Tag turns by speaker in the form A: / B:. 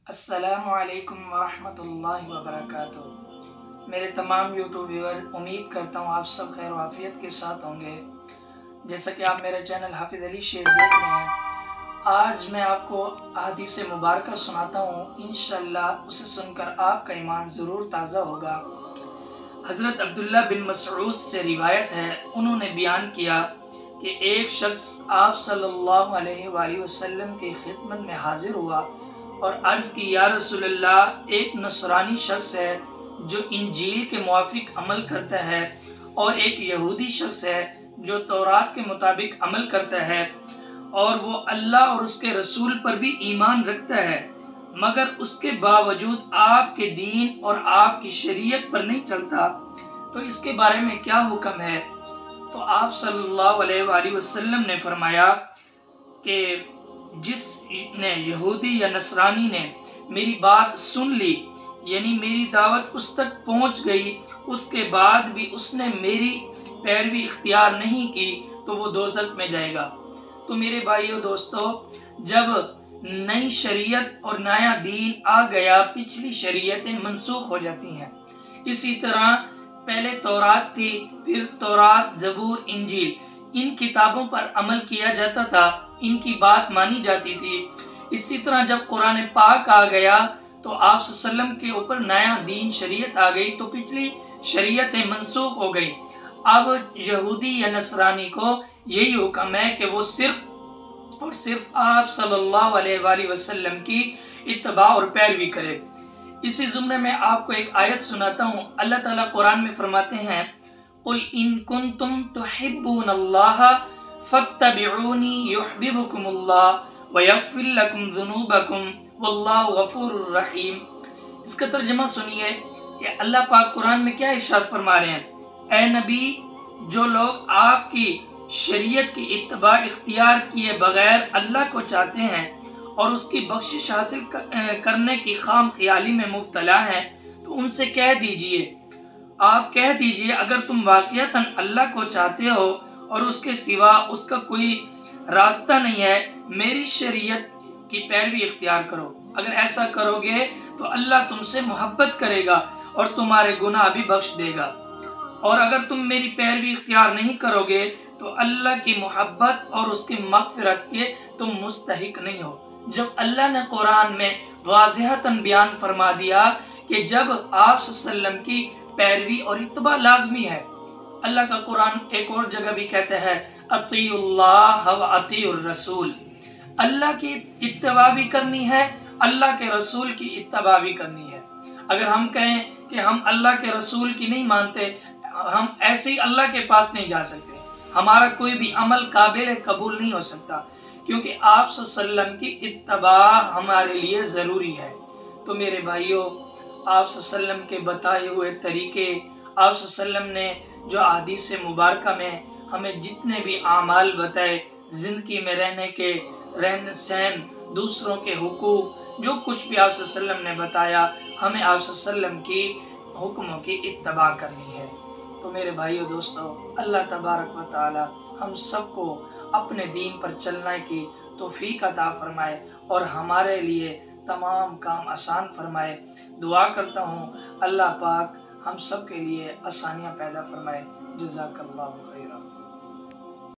A: السلام علیکم ورحمۃ اللہ وبرکاتہ۔ میرے تمام یوٹیوب ویور، امید کرتا ہوں آپ سب خیر و عافیت کے ساتھ ہوں گے۔ جیسا کہ آپ میرا چینل حافظ علی شیر دیکھ رہے ہیں، آج میں آپ کو احادیث مبارکہ سناتا ہوں۔ انشاءاللہ اسے سن کر آپ کا ایمان ضرور تازہ ہوگا۔ حضرت عبداللہ بن مسعود سے روایت ہے، انہوں نے بیان کیا کہ ایک شخص آپ صلی اللہ علیہ وآلہ وسلم کی خدمت میں حاضر ہوا اور عرض کی، یا رسول اللہ، ایک نصرانی شخص ہے جو انجیل کے موافق عمل کرتا ہے، اور ایک یہودی شخص ہے جو تورات کے مطابق عمل کرتا ہے، اور وہ اللہ اور اس کے رسول پر بھی ایمان رکھتا ہے، مگر اس کے باوجود آپ کے دین اور آپ کی شریعت پر نہیں چلتا، تو اس کے بارے میں کیا حکم ہے؟ تو آپ صلی اللہ علیہ وآلہ وسلم نے فرمایا کہ جس نے یہودی یا نصرانی نے میری بات سن لی، یعنی میری دعوت اس تک پہنچ گئی، اس کے بعد بھی اس نے میری پیروی اختیار نہیں کی، تو وہ دوزخ میں جائے گا۔ تو میرے بھائیو دوستو، جب نئی شریعت اور نیا دین آ گیا، پچھلی شریعتیں منسوخ ہو جاتی ہیں۔ اسی طرح پہلے تورات تھی، پھر تورات، زبور، انجیل، ان کتابوں پر عمل کیا جاتا تھا، ان کی بات مانی جاتی تھی۔ اسی طرح جب قرآن پاک آ گیا تو آپ صلی اللہ علیہ وسلم کے اوپر نیا دین شریعت آ گئی، تو پچھلی شریعتیں منسوخ ہو گئی۔ اب یہودی یا نصرانی کو یہی حکم ہے کہ وہ صرف اور صرف آپ صلی اللہ علیہ وآلہ وسلم کی اتباع اور پیروی کرے۔ اسی زمرے میں آپ کو ایک آیت سناتا ہوں۔ اللہ تعالیٰ قرآن میں فرماتے ہیں، قُلْ إِن كُنتُمْ تُحِبُّونَ اللَّهَ فَاتَّبِعُونِي يُحْبِبُكُمُ اللَّهُ وَيَغْفِرْ لَكُمْ ذُنُوبَكُمْ وَاللَّهُ غَفُورٌ رَحِيمٌ۔ اس کا ترجمہ سنیے کہ اللہ پاک قرآن میں کیا ارشاد فرما رہے ہیں۔ اے نبی، جو لوگ آپ کی شریعت کی اتباع اختیار کیے بغیر اللہ کو چاہتے ہیں اور اس کی بخشش حاصل کرنے کی خام خیالی میں مبتلا ہیں، تو ان سے کہہ دیجئے، آپ کہہ دیجئے، اگر تم واقعتاً اللہ کو چاہتے ہو اور اس کے سوا اس کا کوئی راستہ نہیں ہے، میری شریعت کی پیروی اختیار کرو۔ اگر ایسا کرو گے تو اللہ تم سے محبت کرے گا اور تمہارے گناہ بھی بخش دے گا، اور اگر تم میری پیروی اختیار نہیں کرو گے تو اللہ کی محبت اور اس کی مغفرت کے تم مستحق نہیں ہو۔ جب اللہ نے قرآن میں واضحتاً بیان فرما دیا کہ جب آپ صلی اللہ علیہ وسلم کی پیروی اور اتباع لازمی ہے، اللہ کا قرآن ایک اور جگہ بھی کہتا ہے، اطیعوا اللہ و اطیعوا الرسول، اللہ کی اتباع بھی کرنی ہے، اللہ کے رسول کی اتباع بھی کرنی ہے۔ اگر ہم کہیں کہ ہم اللہ کے رسول کی نہیں مانتے، ہم ایسے ہی اللہ کے پاس نہیں جا سکتے، ہمارا کوئی بھی عمل قابل قبول نہیں ہو سکتا، کیونکہ آپ صلی اللہ علیہ وسلم کی اتباع ہمارے لیے ضروری ہے۔ تو میرے بھائیوں، آپ صلی اللہ علیہ وسلم کے بتائے ہوئے طریقے، آپ صلی اللہ علیہ وسلم نے جو احادیث مبارکہ میں ہمیں جتنے بھی اعمال بتائے، زندگی میں رہنے کے، رہن سہن، دوسروں کے حقوق، جو کچھ بھی آپ صلی اللہ علیہ وسلم نے بتایا، ہمیں آپ صلی اللہ علیہ وسلم کی حکموں کی اتباع کرنی ہے۔ تو میرے بھائیو دوستو، اللہ تبارک و تعالی ہم سب کو اپنے دین پر چلنے کی توفیق عطا فرمائے اور ہمارے لیے تمام کام آسان فرمائے۔ دعا کرتا ہوں اللہ پاک ہم سب کے لیے آسانیاں پیدا فرمائے۔ جزاک اللہ خیر۔